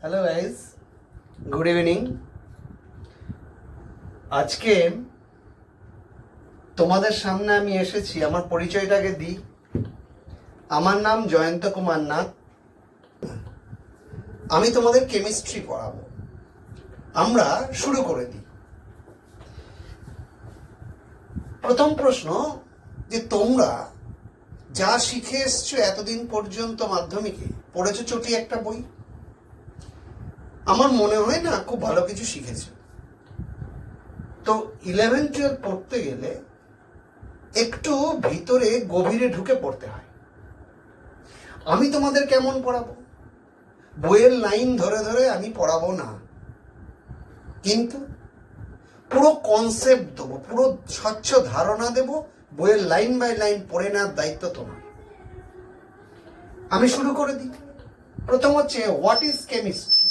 Hello guys, good evening. আজকে তোমাদের সামনে আমি এসেছি, আমার পরিচয়টাকে দিই। আমার নাম জয়ন্ত কুমার নাথ। আমি তোমাদের কেমিস্ট্রি পড়াবো। আমরা শুরু করে দিই। প্রথম প্রশ্ন, যে তোমরা যা শিখে এসছো এতদিন পর্যন্ত মাধ্যমিকে, পড়েছো চটি একটা বই। আমার মনে হয় না খুব ভালো কিছু শিখেছো। তো 11-12 পড়তে গেলে একটু ভিতরে গভীরে ঢুকে পড়তে হয়। আমি তোমাদের কেমন পড়াবো? বইয়ের লাইন ধরে ধরে আমি পড়াবো না, কিন্তু পুরো কনসেপ্ট দেবো, পুরো স্বচ্ছ ধারণা দেব। বইয়ের লাইন বাই লাইন পড়ে নেওয়ার দায়িত্ব তোমার। আমি শুরু করে দিই। প্রথম হচ্ছে, হোয়াট ইজ কেমিস্ট্রি?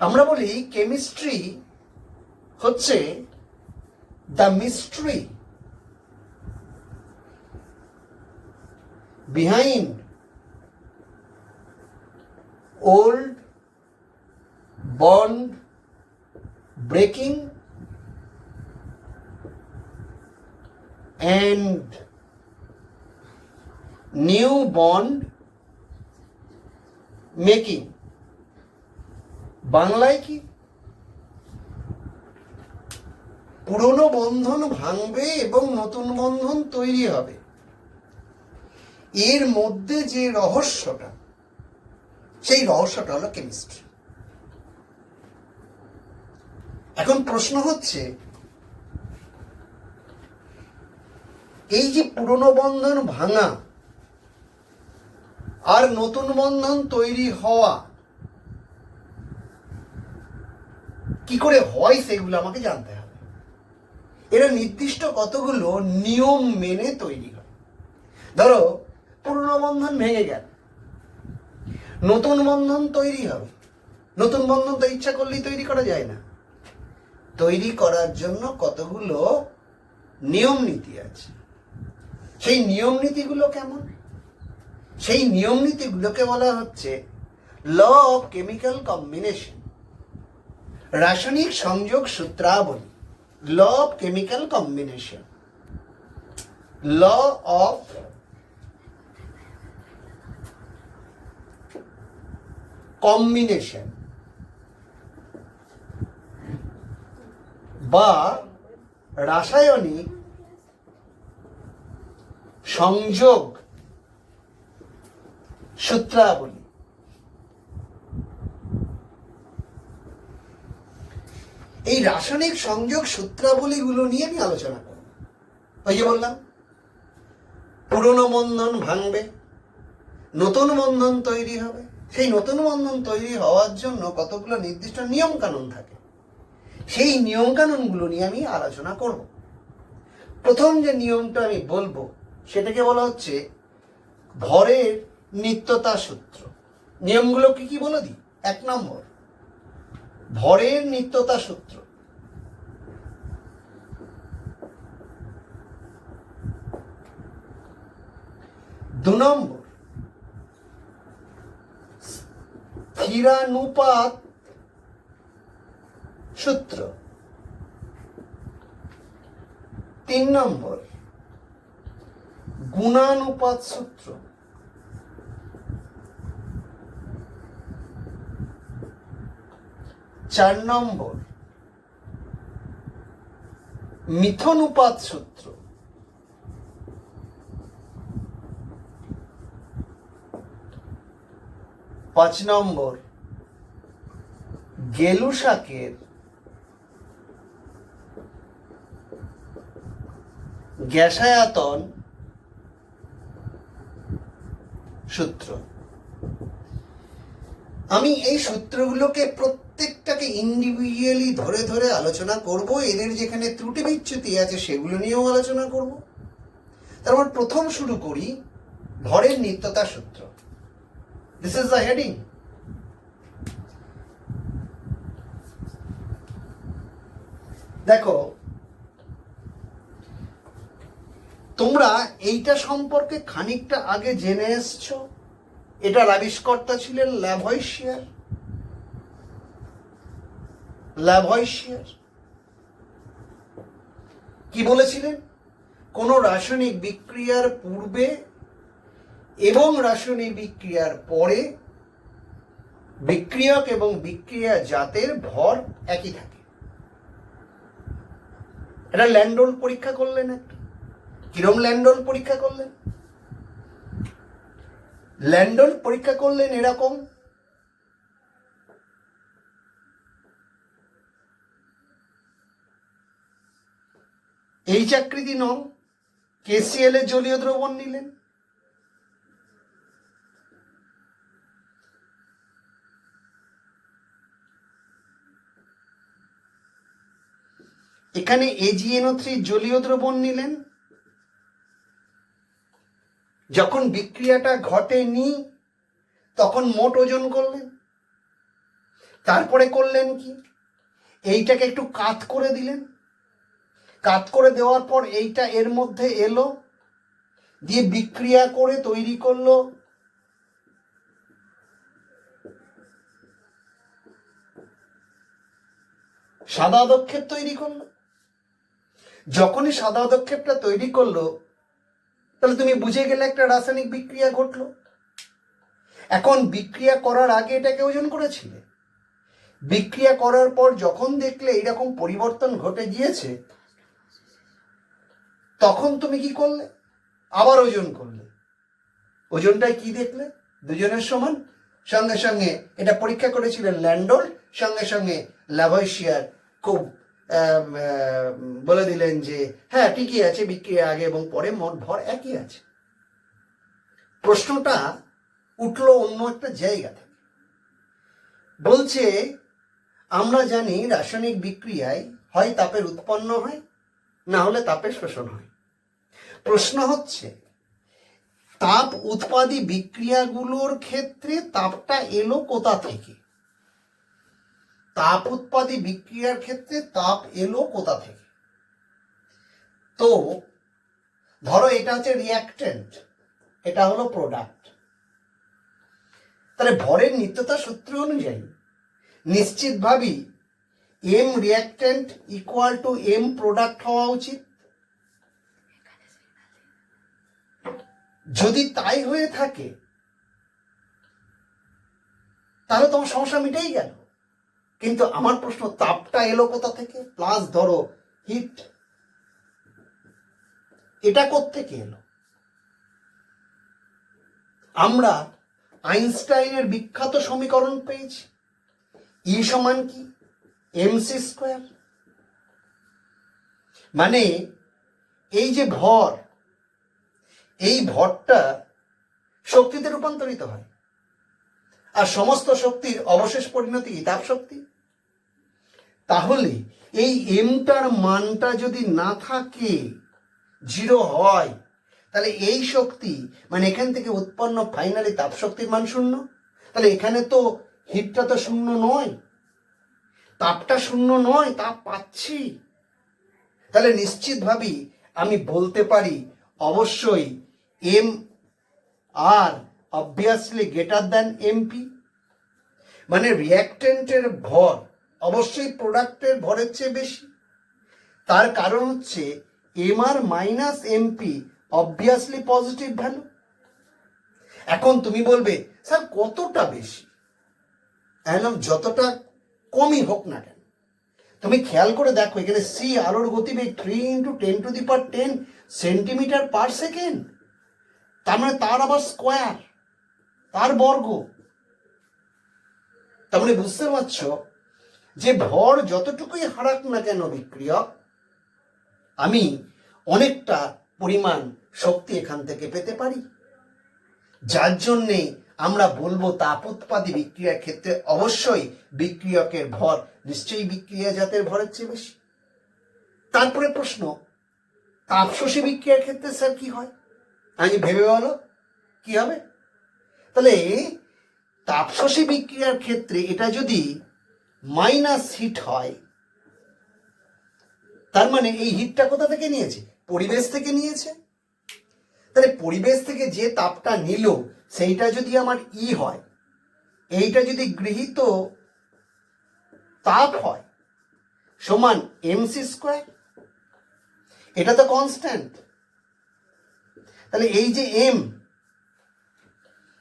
আমরা বলি কেমিস্ট্রি হচ্ছে the mystery behind old bond breaking and new bond making. বাংলায় কি? পুরনো বন্ধন ভাঙবে এবং নতুন বন্ধন তৈরি হবে। এর মধ্যে যে রহস্যটা, সেই রহস্যটা হলো কেমিস্ট্রি। এখন প্রশ্ন হচ্ছে, এই যে পুরনো বন্ধন ভাঙা আর নতুন বন্ধন তৈরি হওয়া কি করে হয় সেগুলো আমাকে জানতে হবে। এরা নির্দিষ্ট কতগুলো নিয়ম মেনে তৈরি হয়। ধরো, পুরনো বন্ধন ভেঙে গেল, নতুন বন্ধন তৈরি হবে। নতুন বন্ধন তো ইচ্ছা করলেই তৈরি করা যায় না। তৈরি করার জন্য কতগুলো নিয়ম নীতি আছে। সেই নিয়ম নীতিগুলো কেমন? সেই নিয়ম নীতিগুলোকে বলা হচ্ছে ল অফ কেমিক্যাল কম্বিনেশন, রাসায়নিক সংযোগ সূত্রাবলী। Law of chemical combination, law of combination বা রাসায়নিক সংযোগ সূত্রাবলী। এই রাসায়নিক সংযোগ সূত্রাবলীগুলো নিয়ে আমি আলোচনা করব। ওই যে বললাম, পুরনো বন্ধন ভাঙবে, নতুন বন্ধন তৈরি হবে। সেই নতুন বন্ধন তৈরি হওয়ার জন্য কতগুলো নির্দিষ্ট নিয়ম কানুন থাকে। সেই নিয়ম কানুনগুলো নিয়ে আমি আলোচনা করব। প্রথম যে নিয়মটা আমি বলবো সেটাকে বলা হচ্ছে ভরের নিত্যতা সূত্র। নিয়মগুলো কি কি বলে দিই। 1 নম্বর, ভরের নিত্যতা সূত্র। 2 নম্বর, স্থিরানুপাত সূত্র। 3 নম্বর, গুণানুপাত সূত্র। 4 নম্বর, মিথনুপাত সূত্র। 5 নম্বর, গেলুসাকের গ্যাসায়তন সূত্র। আমি এই সূত্রগুলোকে প্রত্যেকটাকে ইন্ডিভিজুয়ালি ধরে ধরে আলোচনা করব। এদের যেখানে ত্রুটি বিচ্যুতি আছে সেগুলো নিয়েও আলোচনা করব। তারপর প্রথম শুরু করি ভরের নিত্যতা সূত্র। This is the heading. দেখো, তোমরা এইটা সম্পর্কে খানিকটা আগে জেনে এসছো। এটার আবিষ্কর্তা ছিলেন ল্যাভয়েশিয়ার। কি বলেছিলেন? কোন রাসায়নিক বিক্রিয়ার পূর্বে এবং রাসায়নিক বিক্রিয়ার পরে বিক্রিয়ক এবং বিক্রিয়া জাতের ভর একই থাকে। এটা ল্যান্ডল পরীক্ষা করলেন। একটা কিরম ল্যান্ডল পরীক্ষা করলেন? ল্যান্ডল পরীক্ষা করলেন এরকম, এইচ আকৃতি নল KCl এর জলীয় দ্রবণ নিলেন, এখানে AgNO3 জলীয় দ্রবণ নিলেন। যখন বিক্রিয়াটা ঘটেনি তখন মোট ওজন করলেন। তারপরে করলেন কি, এইটাকে একটু কাত করে দিলেন। কাত করে দেওয়ার পর এইটা এর মধ্যে এলো, দিয়ে বিক্রিয়া করে তৈরি করলো সাদা আদক্ষেপ তৈরি করলো। যখনই সাদা আদক্ষেপটা তৈরি করলো তাহলে তুমি বুঝে গেলে একটা রাসায়নিক বিক্রিয়া ঘটলো। এখন বিক্রিয়া করার আগে এটাকে ওজন করেছিলে, বিক্রিয়া করার পর যখন দেখলে এইরকম পরিবর্তন ঘটে গিয়েছে তখন তুমি কি করলে? আবার ওজন করলে। ওজনটায় কি দেখলে? দুজনের সমান। সঙ্গে সঙ্গে এটা পরীক্ষা করেছিলেন ল্যান্ডল, সঙ্গে সঙ্গে ল্যাভয়েশিয়ার খুব বলে দিলেন যে হ্যাঁ ঠিকই আছে, বিক্রিয়া আগে এবং পরে মোট ভর একই আছে। প্রশ্নটা উঠলো অন্য একটা জায়গা থেকে। বলছে আমরা জানি রাসায়নিক বিক্রিয়ায় হয় তাপের উৎপন্ন হয়, না হলে তাপের শোষণ হয়। প্রশ্ন হচ্ছে তাপ উৎপাদী বিক্রিয়াগুলোর ক্ষেত্রে তাপটা এলো কোথা থেকে? তাপ উৎপাদী বিক্রিয়ার ক্ষেত্রে তাপ এলো কোথা থেকে? তো ধরো এটা হচ্ছে রিঅ্যাক্টেন্ট, এটা হলো প্রোডাক্ট। তাহলে ভরের নিত্যতা সূত্র অনুযায়ী নিশ্চিতভাবেই M reactant equal to M product হওয়া উচিত। যদি তাই হয়ে থাকে তাহলে তোমার সমস্যা মিটেই গেল। কিন্তু আমার প্রশ্ন তাপটা এলো কোথা থেকে? প্লাস ধরো হিট, এটা কোত্থেকে এলো? আমরা আইনস্টাইনের বিখ্যাত সমীকরণ পেয়েছি, ই সমান কি এমসি স্কোয়ার। মানে এই যে ভর, এই ভরটা শক্তিতে রূপান্তরিত হয়, আর সমস্ত শক্তির অবশেষ পরিণতি তাপ শক্তি। তাহলে এই এমটার মানটা যদি না থাকে, জিরো হয়, তাহলে এই শক্তি মানে এখান থেকে উৎপন্ন ফাইনালি তাপ শক্তির মান শূন্য। তাহলে এখানে তো হিটটা তো শূন্য নয়, তাপটা শূন্য নয়, তাপ পাচ্ছি। তাহলে নিশ্চিতভাবেই আমি বলতে পারি অবশ্যই M R obviously greater than MP. মানে রিঅ্যাক্টেন্টের ভর অবশ্যই প্রোডাক্টের ভরের চেয়ে বেশি। তার কারণ হচ্ছে M R minus MP obviously positive value. এখন তুমি বলবে স্যার কতটা বেশি? একদম যতটা কমই হোক না কেন, তুমি খেয়াল করে দেখো এখানে সি আলোর গতিবেগ 3 × 10⁻10 সেন্টিমিটার পার সেকেন্ড। তার মানে তার আবার স্কোয়ার, তার বর্গ। তার মানে বুঝতে পারছ যে ভর যতটুকুই হারাক না কেন বিক্রিয়ক, আমি অনেকটা পরিমাণ শক্তি এখান থেকে পেতে পারি। যার জন্যে আমরা বলবো তাপ উৎপাদী বিক্রিয়ার ক্ষেত্রে অবশ্যই বিক্রিয়কের ভর নিশ্চয়ই বিক্রিয়া জাতের ভরের চেয়ে বেশি। তারপরে প্রশ্ন, তাপশোষী বিক্রিয়ার ক্ষেত্রে স্যার কি হয়? আমি ভেবে বলো কি হবে? তাহলে তাপশোষী বিক্রিয়ার ক্ষেত্রে এটা যদি মাইনাস হিট হয়, তার মানে এই হিটটা কোথা থেকে নিয়েছে? পরিবেশ থেকে নিয়েছে। তাহলে পরিবেশ থেকে যে তাপটা নিল সেইটা যদি আমার ই হয়, এইটা যদি গৃহীত তাপ হয় সমান এমসি স্কোয়ার, এটা তো কনস্ট্যান্ট। তাহলে এই যে এম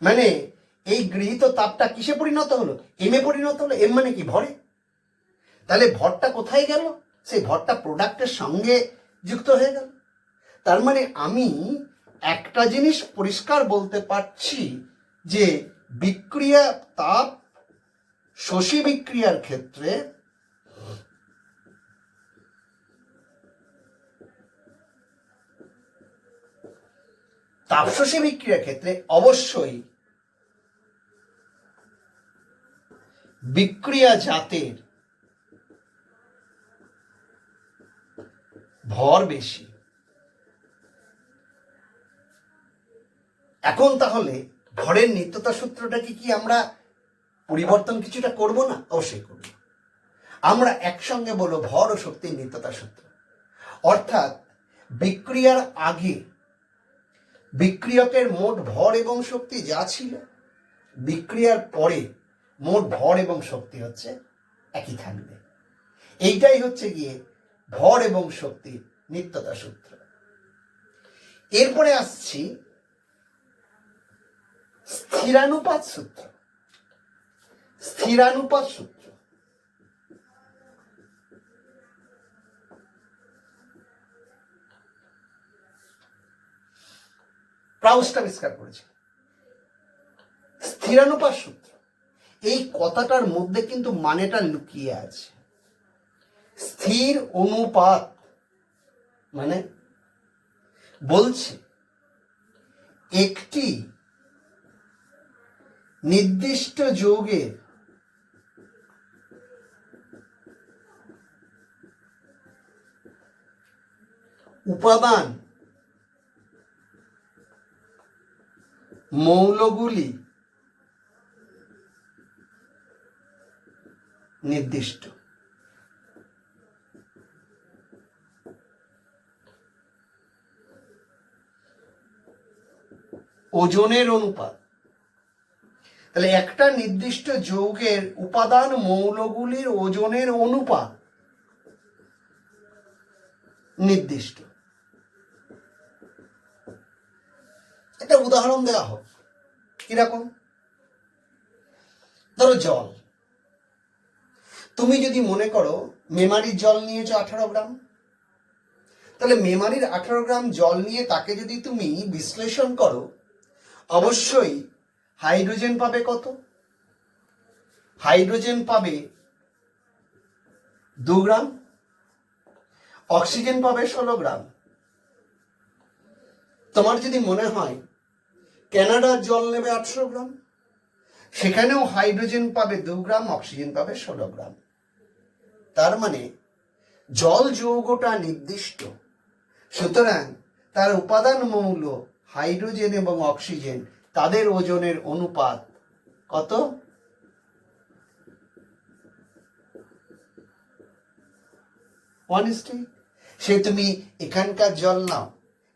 মানে এই গৃহীত তাপটা কিসে পরিণত হলো? এম এ পরিণত হলো। এম মানে কি? ভরে। তাহলে ভরটা কোথায় গেল? সেই ভরটা প্রোডাক্টের সঙ্গে যুক্ত হয়ে গেল। তার মানে আমি একটা জিনিস পরিষ্কার বলতে পারছি যে বিক্রিয়া তাপ শোষী বিক্রিয়ার ক্ষেত্রে তাপশোষী বিক্রিয়ার ক্ষেত্রে অবশ্যই বিক্রিয়া জাতের ভর বেশি। এখন তাহলে ভরের নিত্যতা সূত্রটাকে কি আমরা পরিবর্তন কিছুটা করব না? অবশ্যই করব। আমরা একসঙ্গে বলবো ভর ও শক্তির নিত্যতা সূত্র। অর্থাৎ বিক্রিয়ার আগে বিক্রিয়কের মোট ভর এবং শক্তি যা ছিল, বিক্রিয়ার পরে মোট ভর এবং শক্তি হচ্ছে একই থাকবে। এইটাই হচ্ছে গিয়ে ভর এবং শক্তির নিত্যতা সূত্র। এরপরে আসছি স্থিরানুপাত সূত্র। স্থিরানুপাত সূত্র প্রাউস্ট আবিষ্কার করেছে। স্থিরানুপাত সূত্র, এই কথাটার মধ্যে কিন্তু মানেটা লুকিয়ে আছে। স্থির অনুপাত মানে বলছে একটি নির্দিষ্ট যৌগের উপাদান মৌলগুলি নির্দিষ্ট। ওজনের অনুপাত, তাহলে একটা নির্দিষ্ট যৌগের উপাদান মৌলগুলির ওজনের অনুপাত নির্দিষ্ট। একটা উদাহরণ দেওয়া হোক, কিরকম? ধরো জল। তুমি যদি মনে করো মেমারির জল নিয়েছো 18 গ্রাম, তাহলে মেমারির 18 গ্রাম জল নিয়ে তাকে যদি তুমি বিশ্লেষণ করো, অবশ্যই হাইড্রোজেন পাবে কত? হাইড্রোজেন পাবে 2 গ্রাম, অক্সিজেন পাবে 16 গ্রাম। তোমার যদি মনে হয় কানাডার জল নেবে 800 গ্রাম, সেখানেও হাইড্রোজেন পাবে 2 গ্রাম, অক্সিজেন পাবে 16 গ্রাম। তার মানে জল যৌগটা নির্দিষ্ট, সুতরাং তার উপাদান মৌল হাইড্রোজেন এবং অক্সিজেন তাদের ওজনের অনুপাত কত? সে তুমি এখানকার জল নাও,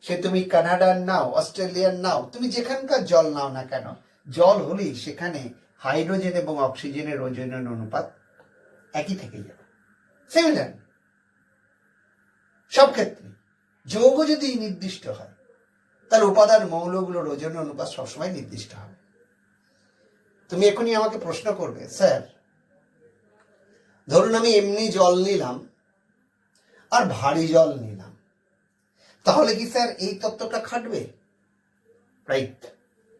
সে তুমি কানাডার নাও, অস্ট্রেলিয়ার নাও, তুমি যেখানকার জল নাও না কেন, জল হলেই সেখানে হাইড্রোজেন এবং অক্সিজেনের ওজনের অনুপাত একই থেকে যাবে। সিমিলার সব ক্ষেত্রে যৌগ যদি নির্দিষ্ট হয়, তার উপাদান মৌলগুলোর ওজনের অনুপাত সবসময় নির্দিষ্ট হবে। তুমি এখনই আমাকে প্রশ্ন করবে, স্যার ধরুন আমি এমনি জল নিলাম আর ভারী জল নিলাম, তাহলে কি স্যার এই তত্ত্বটা খাটবে? রাইট।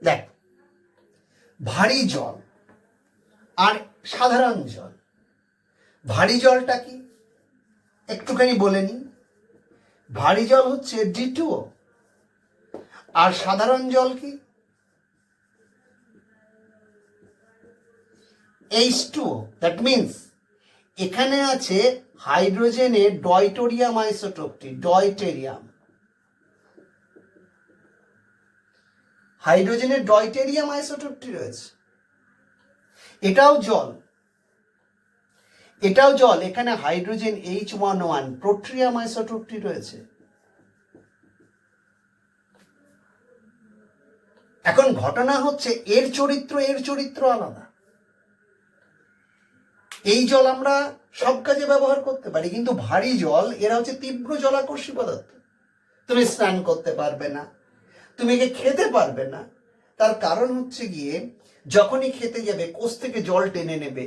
দেখ, ভারী জল আর সাধারণ জল, ভারী জলটা কি একটুখানি বলে নি। ভারী জল হচ্ছে D2O, আর সাধারণ জল কি? H2O। দ্যাট মিনস এখানে আছে হাইড্রোজেনের ডয়টোরিয়াম আইসোটোপটি, ডয়টেরিয়াম। হাইড্রোজেনের ডয়টেরিয়াম আইসোটোপটি রয়েছে। এটাও জল, এটাও জল। এখানে হাইড্রোজেন H11 প্রোট্রিয়াম আইসোটোপটি রয়েছে। এখন ঘটনা হচ্ছে এর চরিত্র আলাদা। এই জল আমরা সব কাজে ব্যবহার করতে পারি, কিন্তু ভারী জল এরা হচ্ছে তীব্র জলাকর্ষী পদার্থ। তুমি স্নান করতে পারবে না, তুমি একে খেতে পারবে না। তার কারণ হচ্ছে গিয়ে যখনই খেতে যাবে কোষ থেকে জল টেনে নেবে,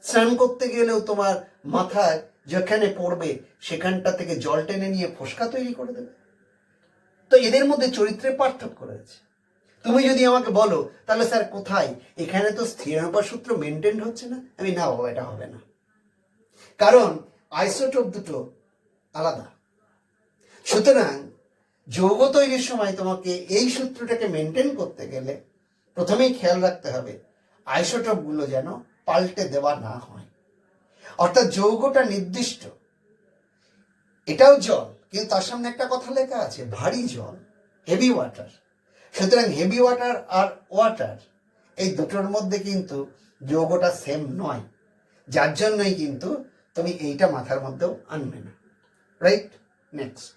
স্নান করতে গেলেও তোমার মাথায় যেখানে পড়বে সেখানটা থেকে জল টেনে নিয়ে ফোসকা তৈরি করে দেবে। তো এদের মধ্যে চরিত্রে পার্থক্য রয়েছে। তুমি যদি আমাকে বলো তাহলে স্যার কোথায়, এখানে তো স্থিরানুপাত সূত্র মেনটেন হচ্ছে না, আমি না বাবা এটা হবে না, কারণ আইসোটোপ দুটো আলাদা। সুতরাং যৌগ তৈরির সময় তোমাকে এই সূত্রটাকে মেনটেন করতে গেলে প্রথমেই খেয়াল রাখতে হবে আইসোটোপগুলো যেন পাল্টে দেওয়া না হয়। অর্থাৎ যৌগটা নির্দিষ্ট, এটাও জল, কিন্তু তার সামনে একটা কথা লেখা আছে ভারী জল, হেভি ওয়াটার। সুতরাং হেভি ওয়াটার আর ওয়াটার এই দুটোর মধ্যে কিন্তু যৌগটা সেম নয়, যার জন্যই কিন্তু তুমি এইটা মাথার মধ্যেও আনবে না। Right, next.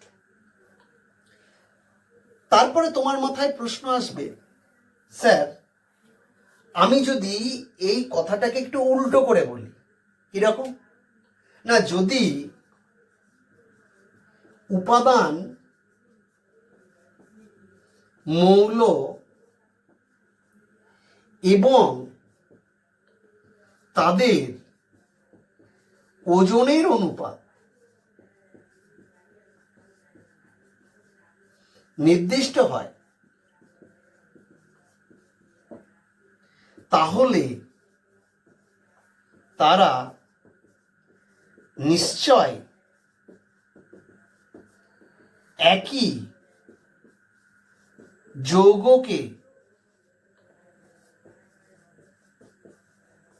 তারপরে তোমার মাথায় প্রশ্ন আসবে, স্যার আমি যদি এই কথাটাকে একটু উল্টো করে বলি, কিরকম না, যদি উপাদান, মৌল এবং তাদের ওজনের অনুপাত নির্দিষ্ট হয়, তাহলে তারা নিশ্চয় একই যৌগকে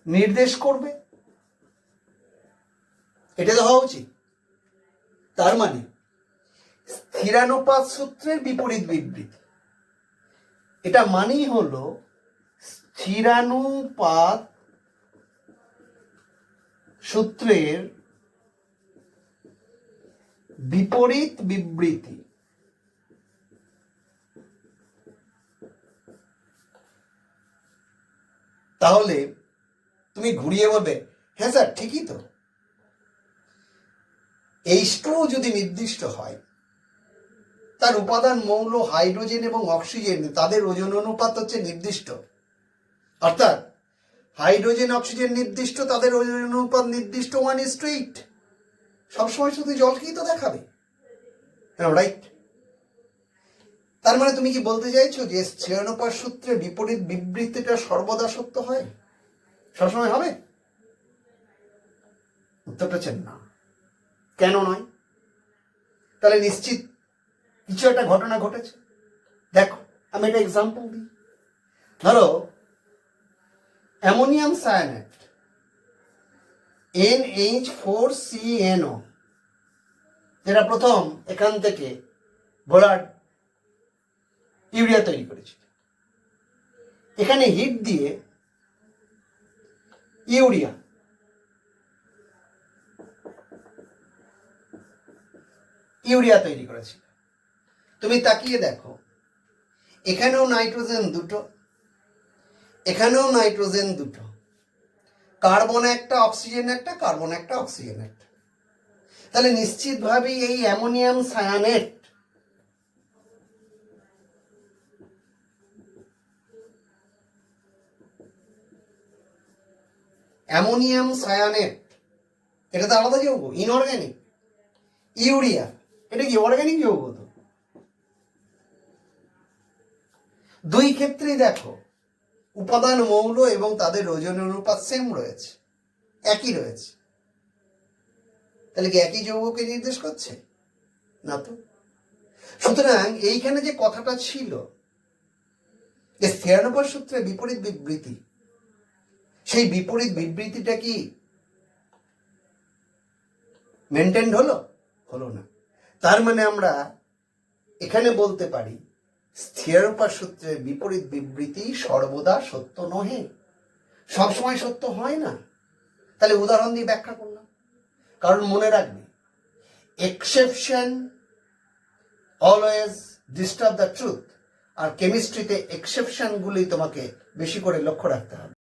নির্দেশ করবে। এটা তো হওয়া উচিত। তার মানে স্থিরানুপাত সূত্রের বিপরীত বিবৃতি, এটা মানেই হলো স্থিরানুপাত সূত্রের বিপরীত বিবৃতি। তাহলে তুমি ঘুরিয়ে বলবে, হ্যাঁ স্যার ঠিকই তো, H2 যদি নির্দিষ্ট হয়, তার উপাদান মৌল হাইড্রোজেন এবং অক্সিজেন তাদের ওজন অনুপাত হচ্ছে নির্দিষ্ট। অর্থাৎ হাইড্রোজেন অক্সিজেন নির্দিষ্ট, তাদের ওজন অনুপাত নির্দিষ্ট 1:8। সবসময় শুধু জলকেই তো দেখাবে, রাইট? তার মানে তুমি কি বলতে চাইছো যে স্থিরানুপাত সূত্রে বিপরীত বিবৃতিটা সর্বদা সত্য হয়, সবসময় হবে? উত্তরটা হচ্ছে না। কেন নয়? তাহলে নিশ্চিত কিছু একটা ঘটনা ঘটেছে। দেখো আমি একটা এক্সাম্পল দিই। ধরো অ্যামোনিয়াম সায়ানাইড NH4CNO, যেটা প্রথম এখান থেকে ভোলার ইউরিয়া তৈরি করেছিল, এখানে হিট দিয়ে ইউরিয়া তৈরি করেছিল। তুমি তাকিয়ে দেখো, এখানেও নাইট্রোজেন দুটো, এখানেও নাইট্রোজেন দুটো, কার্বন একটা অক্সিজেন একটা, কার্বন একটা অক্সিজেন একটা। তাহলে নিশ্চিতভাবেই এই অ্যামোনিয়াম সায়ানেট এটা তো আলাদা যৌগ, ইনঅর্গানিক। ইউরিয়া এটা কি অর্গানিক যৌগ? তো দুই ক্ষেত্রেই দেখো উপাদান মৌল এবং তাদের ওজন অনুপাত সেম রয়েছে, একই রয়েছে। তাহলে কি একই যৌগকে নির্দেশ করছে? না তো। সুতরাং এইখানে যে কথাটা ছিল যে স্থিরানুপাত সূত্রে বিপরীত বিবৃতি, সেই বিপরীত বিবৃতিটা কি মেনটেন হলো? হলো না। তার মানে আমরা এখানে বলতে পারি স্থিরানুপাত সূত্রের বিপরীত বিবৃতি সর্বদা সত্য নহে, সবসময় সত্য হয় না। তাহলে উদাহরণ দিয়ে ব্যাখ্যা করলাম। কারণ মনে রাখবে, exception always disturb the truth, আর কেমিস্ট্রিতে এক্সেপশনগুলি তোমাকে বেশি করে লক্ষ্য রাখতে হবে।